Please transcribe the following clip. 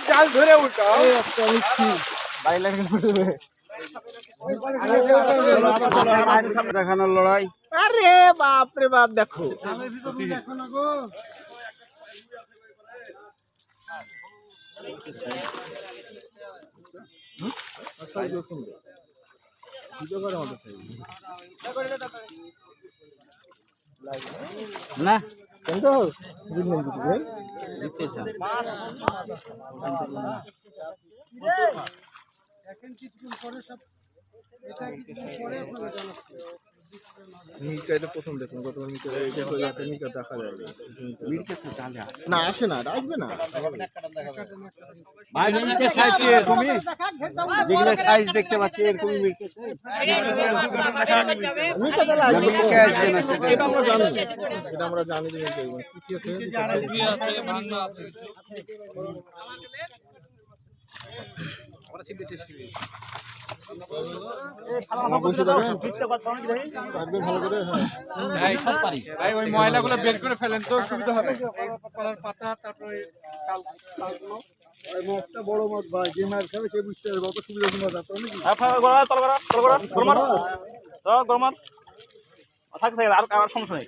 জাল ধরে উল্টা দেখানোর লড়াই। আরে বাপ রে বাপ, দেখো না কিন্তু প্রথম দেখুন দেখা যায় না, আসে না, আসবে না ভাই। মিল্কের সাইজ কি এরকমই, যেগুলো সাইজ দেখতে পাচ্ছি এরকমই মিল্কের সাইজ। এটা আমরা জানি, এটা আমরা জানি যে ময়লাগুলো বের করে ফেলেন তো সুবিধা হবে। পাতা তারপরে বড় মাছ ভাই, যে মাছ খাবে সে বুঝতে পারবে অত সুবিধা মাছ আছে নাকি। আর সমস্যা নেই।